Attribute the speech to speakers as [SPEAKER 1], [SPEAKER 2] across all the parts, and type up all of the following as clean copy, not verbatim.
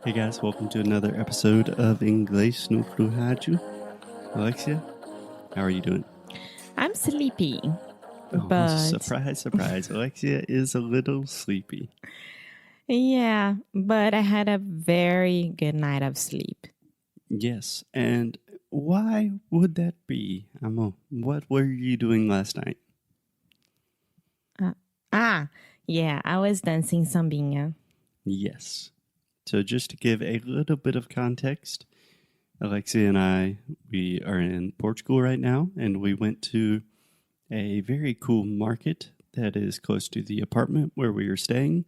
[SPEAKER 1] Hey guys, welcome to another episode of Inglês no Rádio. Alexia, how are you doing?
[SPEAKER 2] I'm sleepy,
[SPEAKER 1] Oh,
[SPEAKER 2] but
[SPEAKER 1] surprise, surprise. Alexia is a little sleepy.
[SPEAKER 2] yeah, but I had a very good night of sleep.
[SPEAKER 1] Yes, and why would that be, Amo? What were you doing last night?
[SPEAKER 2] Yeah, I was dancing sambinha.
[SPEAKER 1] Yes. So just to give a little bit of context, Alexia and we are in Portugal right now, and we went to a very cool market that is close to the apartment where we were staying,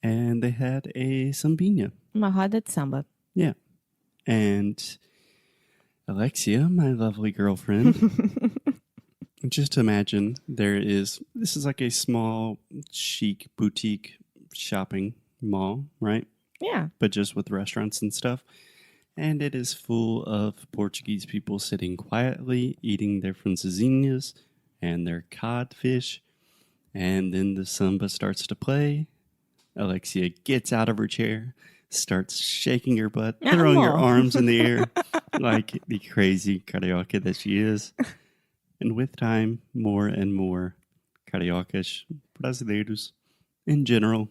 [SPEAKER 1] and they had a sambinha.
[SPEAKER 2] Uma roda de samba.
[SPEAKER 1] Yeah. And Alexia, my lovely girlfriend, just imagine this is like a small, chic boutique shopping mall, right?
[SPEAKER 2] Yeah.
[SPEAKER 1] But just with restaurants and stuff. And it is full of Portuguese people sitting quietly, eating their francesinhas and their codfish. And then the samba starts to play. Alexia gets out of her chair, starts shaking her butt, throwing her arms in the air like the crazy carioca that she is. And with time, more and more cariocas, brasileiros, in general,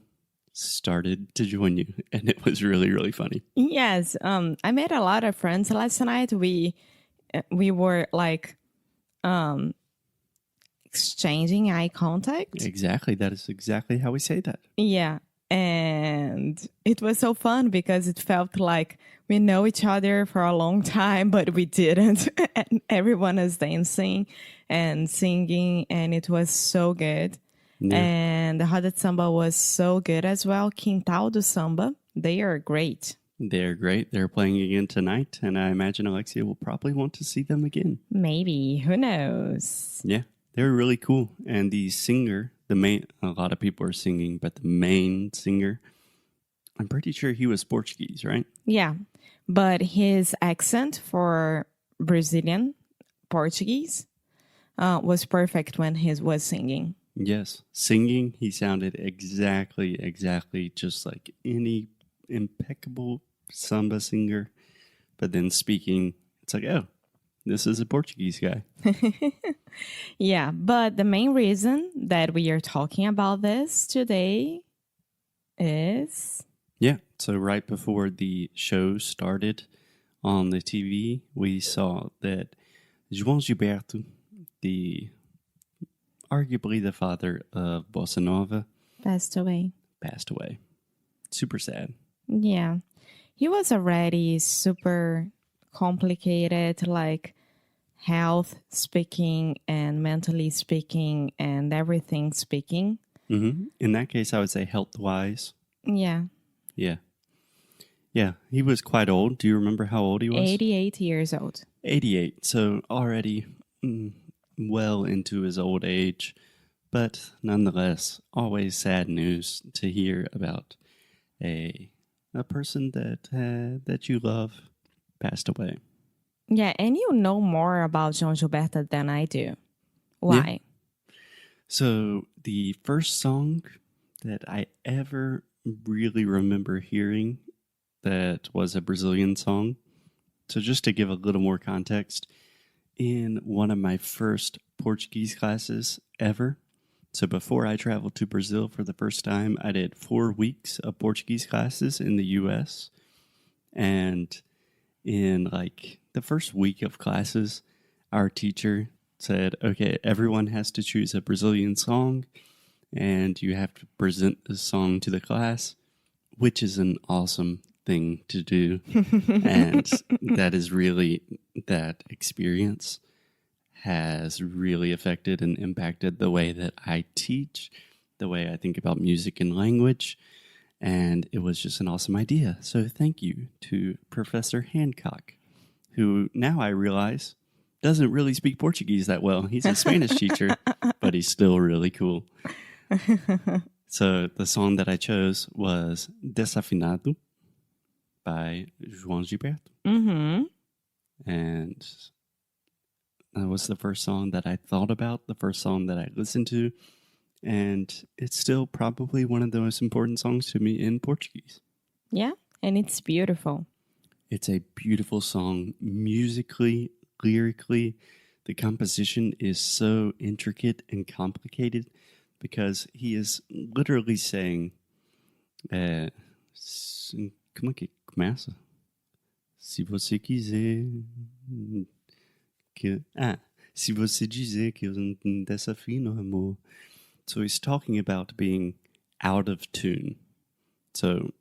[SPEAKER 1] started to join you, and it was really, really funny.
[SPEAKER 2] Yes, I made a lot of friends last night. We were like exchanging eye contact.
[SPEAKER 1] Exactly, that is exactly how we say that.
[SPEAKER 2] Yeah, and it was so fun because it felt like we know each other for a long time, but we didn't. And everyone is dancing and singing, and it was so good. Yeah. And the roda de samba was so good as well. Quintal do samba, they are great.
[SPEAKER 1] They're great. They're playing again tonight, and I imagine Alexia will probably want to see them again.
[SPEAKER 2] Maybe. Who knows?
[SPEAKER 1] Yeah, they're really cool. And the singer, a lot of people are singing, but the main singer, I'm pretty sure he was Portuguese, right?
[SPEAKER 2] Yeah, but his accent for Brazilian Portuguese was perfect when he was singing.
[SPEAKER 1] Yes, singing, he sounded exactly just like any impeccable samba singer. But then speaking, it's like, oh, this is a Portuguese guy.
[SPEAKER 2] Yeah, but the main reason that we are talking about this today is...
[SPEAKER 1] Yeah, so right before the show started on the TV, we saw that João Gilberto, arguably the father of Bossa Nova,
[SPEAKER 2] passed away.
[SPEAKER 1] Super sad.
[SPEAKER 2] Yeah. He was already super complicated, like health speaking and mentally speaking and everything speaking.
[SPEAKER 1] Mm-hmm. In that case, I would say health-wise.
[SPEAKER 2] Yeah.
[SPEAKER 1] Yeah. Yeah, he was quite old. Do you remember how old he was?
[SPEAKER 2] 88 years old.
[SPEAKER 1] 88, so already... well into his old age, but nonetheless, always sad news to hear about a person that you love passed away.
[SPEAKER 2] Yeah, and you know more about João Gilberto than I do. Why?
[SPEAKER 1] Yeah. So the first song that I ever really remember hearing that was a Brazilian song, so just to give a little more context, in one of my first Portuguese classes ever. So before I traveled to Brazil for the first time, I did 4 weeks of Portuguese classes in the U.S. And in like the first week of classes, our teacher said, okay, everyone has to choose a Brazilian song and you have to present the song to the class, which is an awesome thing to do. And that experience has really affected and impacted the way that I teach, the way I think about music and language. And it was just an awesome idea. So thank you to Professor Hancock, who now I realize doesn't really speak Portuguese that well. He's a Spanish teacher, but he's still really cool. So the song that I chose was Desafinado by João Gilberto.
[SPEAKER 2] Mm-hmm.
[SPEAKER 1] And that was the first song that I thought about, the first song that I listened to. And it's still probably one of the most important songs to me in Portuguese.
[SPEAKER 2] Yeah, And it's beautiful.
[SPEAKER 1] It's a beautiful song musically, lyrically. The composition is so intricate and complicated because he is literally saying, como é que começa? Se você quiser que... se você dizer que eu não desafio, amor. So he's talking about being out of tune. So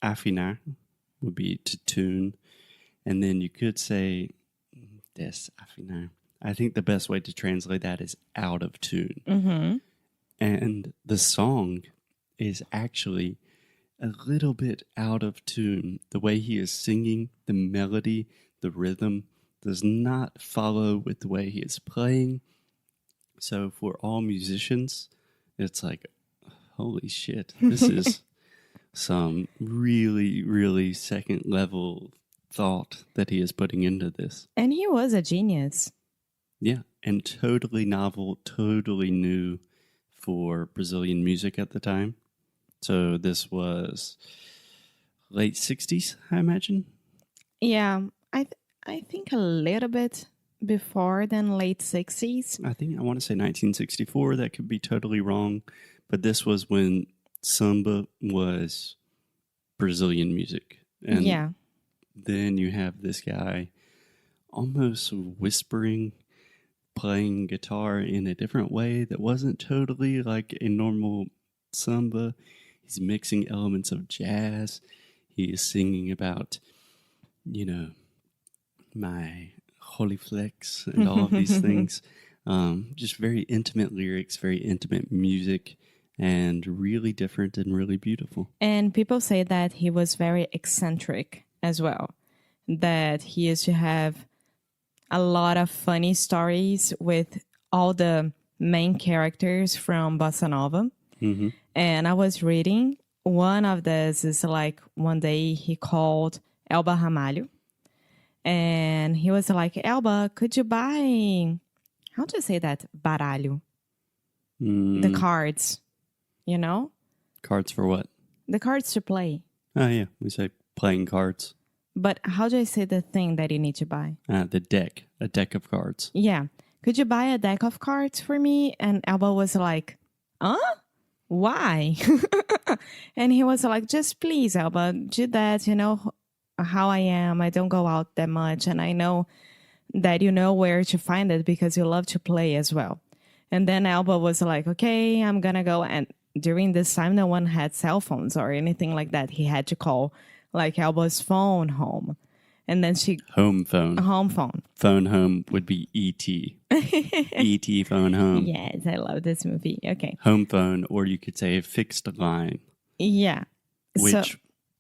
[SPEAKER 1] afinar would be to tune. And then you could say desafinar. I think the best way to translate that is out of tune.
[SPEAKER 2] Mm-hmm.
[SPEAKER 1] And the song is actually a little bit out of tune. The way he is singing, the melody, the rhythm does not follow with the way he is playing. So for all musicians, it's like, holy shit, this is some really, really second level thought that he is putting into this.
[SPEAKER 2] And he was a genius.
[SPEAKER 1] Yeah, and totally novel, totally new for Brazilian music at the time. So this was late 60s, I imagine?
[SPEAKER 2] Yeah, I think a little bit before than late 60s.
[SPEAKER 1] I want to say 1964. That could be totally wrong. But this was when samba was Brazilian music. And
[SPEAKER 2] yeah.
[SPEAKER 1] then you have this guy almost whispering, playing guitar in a different way that wasn't totally like a normal samba. He's mixing elements of jazz. He is singing about, my holy flex and all of these things. Just very intimate lyrics, very intimate music, and really different and really beautiful.
[SPEAKER 2] And people say that he was very eccentric as well. That he used to have a lot of funny stories with all the main characters from Bossa Nova.
[SPEAKER 1] Mm-hmm.
[SPEAKER 2] And I was reading, one of this is like one day he called Elba Ramalho. And he was like, Elba, could you buy, how do you say that? Baralho. The cards,
[SPEAKER 1] Cards for what?
[SPEAKER 2] The cards to play.
[SPEAKER 1] Oh, yeah. We say playing cards.
[SPEAKER 2] But how do I say the thing that you need to buy?
[SPEAKER 1] The deck. A deck of cards.
[SPEAKER 2] Yeah. Could you buy a deck of cards for me? And Elba was like, why? And he was like, just please, Elba, do that. You know how I am. I don't go out that much. And I know that you know where to find it because you love to play as well. And then Elba was like, okay, I'm going to go. And during this time, no one had cell phones or anything like that. He had to call like Elba's phone home. And then she...
[SPEAKER 1] Home phone.
[SPEAKER 2] Home phone.
[SPEAKER 1] Phone home would be E.T. E.T. phone home.
[SPEAKER 2] Yes, I love this movie. Okay.
[SPEAKER 1] Home phone, or you could say a fixed line.
[SPEAKER 2] Yeah.
[SPEAKER 1] Which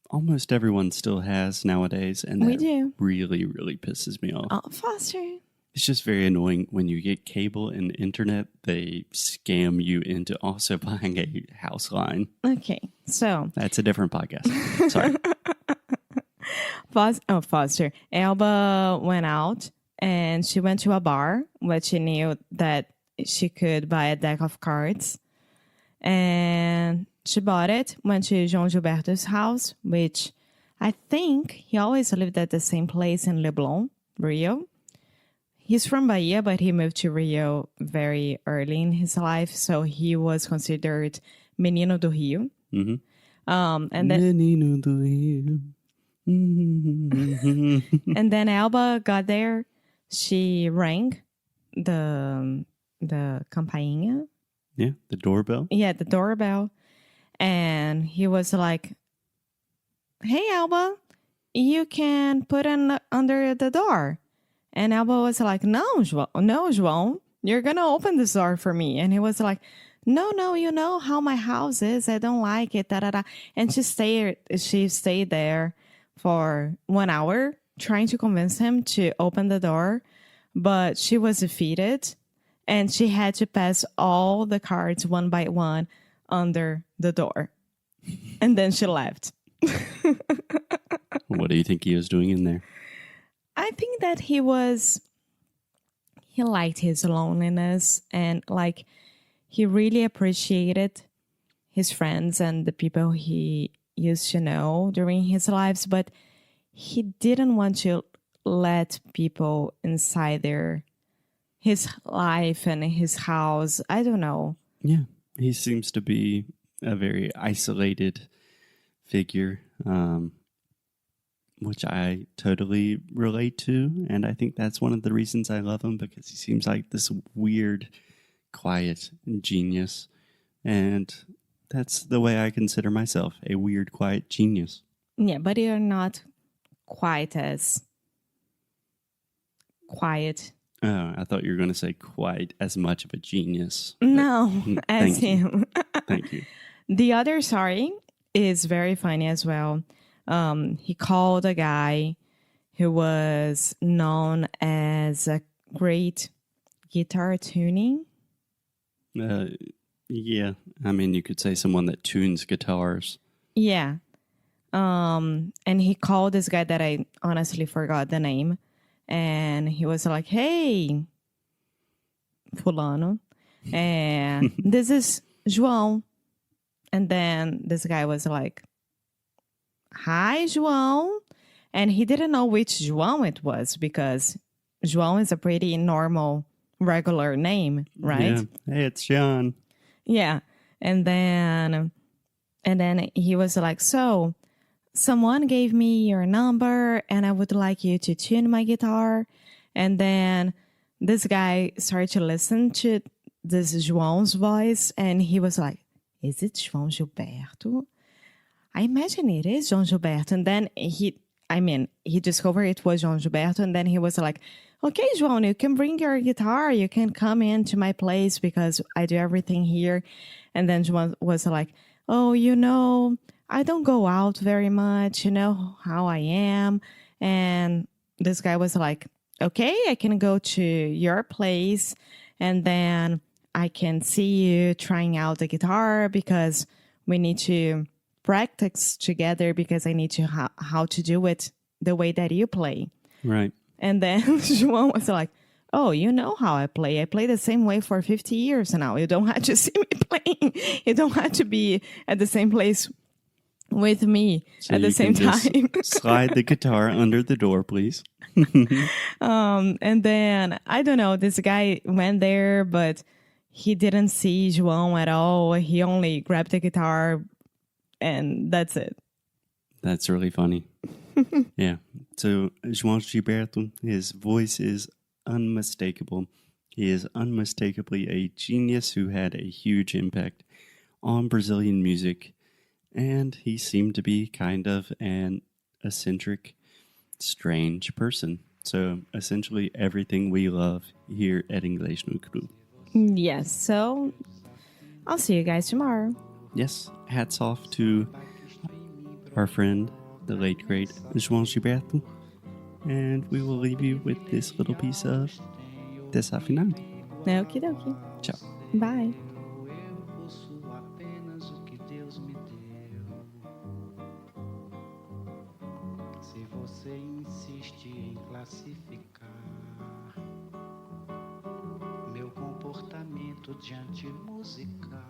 [SPEAKER 1] almost everyone still has nowadays. And
[SPEAKER 2] we
[SPEAKER 1] that
[SPEAKER 2] do.
[SPEAKER 1] really, really pisses me off.
[SPEAKER 2] Oh, Foster.
[SPEAKER 1] It's just very annoying when you get cable and internet, they scam you into also buying a house line.
[SPEAKER 2] Okay, so...
[SPEAKER 1] That's a different podcast. Sorry.
[SPEAKER 2] Foster. Elba went out and she went to a bar where she knew that she could buy a deck of cards. And she bought it, went to João Gilberto's house, which I think he always lived at the same place in Leblon, Rio. He's from Bahia, but he moved to Rio very early in his life, so he was considered Menino do Rio.
[SPEAKER 1] Mm-hmm.
[SPEAKER 2] And then
[SPEAKER 1] Menino do Rio.
[SPEAKER 2] And then Elba got there. She rang the campainha.
[SPEAKER 1] Yeah, the doorbell.
[SPEAKER 2] Yeah, the doorbell. And he was like, hey, Elba, you can put it under the door. And Elba was like, no, João, you're going to open this door for me. And he was like, no, you know how my house is. I don't like it. Da, da, da. And she stayed there for 1 hour trying to convince him to open the door. But she was defeated. And she had to pass all the cards one by one under the door. And then she left.
[SPEAKER 1] What do you think he was doing in there?
[SPEAKER 2] I think that he liked his loneliness and like he really appreciated his friends and the people he used to know during his lives, but he didn't want to let people inside his life and his house. I don't know.
[SPEAKER 1] Yeah, he seems to be a very isolated figure, which I totally relate to. And I think that's one of the reasons I love him, because he seems like this weird, quiet genius. And that's the way I consider myself, a weird, quiet genius.
[SPEAKER 2] Yeah, but you're not quite as quiet.
[SPEAKER 1] Oh, I thought you were going to say quite as much of a genius.
[SPEAKER 2] No, as
[SPEAKER 1] Thank you.
[SPEAKER 2] him.
[SPEAKER 1] Thank you.
[SPEAKER 2] The other story is very funny as well. He called a guy who was known as a great guitar tuning.
[SPEAKER 1] Yeah, I mean, you could say someone that tunes guitars.
[SPEAKER 2] Yeah. And he called this guy that I honestly forgot the name. And he was like, hey, fulano. And this is João. And then this guy was like, hi, João. And he didn't know which João it was, because João is a pretty normal, regular name, right?
[SPEAKER 1] Yeah. Hey, it's John.
[SPEAKER 2] Yeah. And then he was like, so someone gave me your number and I would like you to tune my guitar. And then this guy started to listen to this João's voice, and he was like, is it João Gilberto? I imagine it is João Gilberto. And then he discovered it was João Gilberto. And then he was like, okay, João, you can bring your guitar. You can come into my place because I do everything here. And then João was like, oh, I don't go out very much. You know how I am. And this guy was like, okay, I can go to your place and then I can see you trying out the guitar, because we need to practice together, because I need to how to do it the way that you play.
[SPEAKER 1] Right.
[SPEAKER 2] And then João was like, oh, you know how I play. I play the same way for 50 years now. You don't have to see me playing. You don't have to be at the same place with me
[SPEAKER 1] So
[SPEAKER 2] at the
[SPEAKER 1] you
[SPEAKER 2] same
[SPEAKER 1] can just
[SPEAKER 2] time.
[SPEAKER 1] slide the guitar under the door, please.
[SPEAKER 2] And then, I don't know, this guy went there, but he didn't see João at all. He only grabbed the guitar and that's it.
[SPEAKER 1] That's really funny. Yeah. So João Gilberto, his voice is unmistakable. He is unmistakably a genius who had a huge impact on Brazilian music. And he seemed to be kind of an eccentric, strange person. So essentially everything we love here at Inglês no Cru.
[SPEAKER 2] Yes, so I'll see you guys tomorrow.
[SPEAKER 1] Yes, hats off to our friend, the late great João Gilberto. And we will leave you with this little piece of Desafinado.
[SPEAKER 2] Okie dokie.
[SPEAKER 1] Ciao.
[SPEAKER 2] Bye.
[SPEAKER 3] Eu sou apenas o que Deus me deu. Se você insiste em classificar meu comportamento diante musical,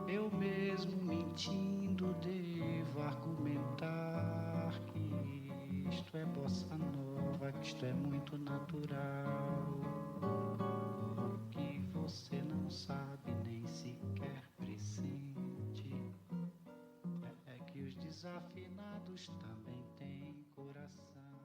[SPEAKER 3] eu mesmo mentindo devo argumentar que isto é bossa nova, que isto é muito natural, que você não sabe nem sequer pressente, é que os desafinados também têm coração.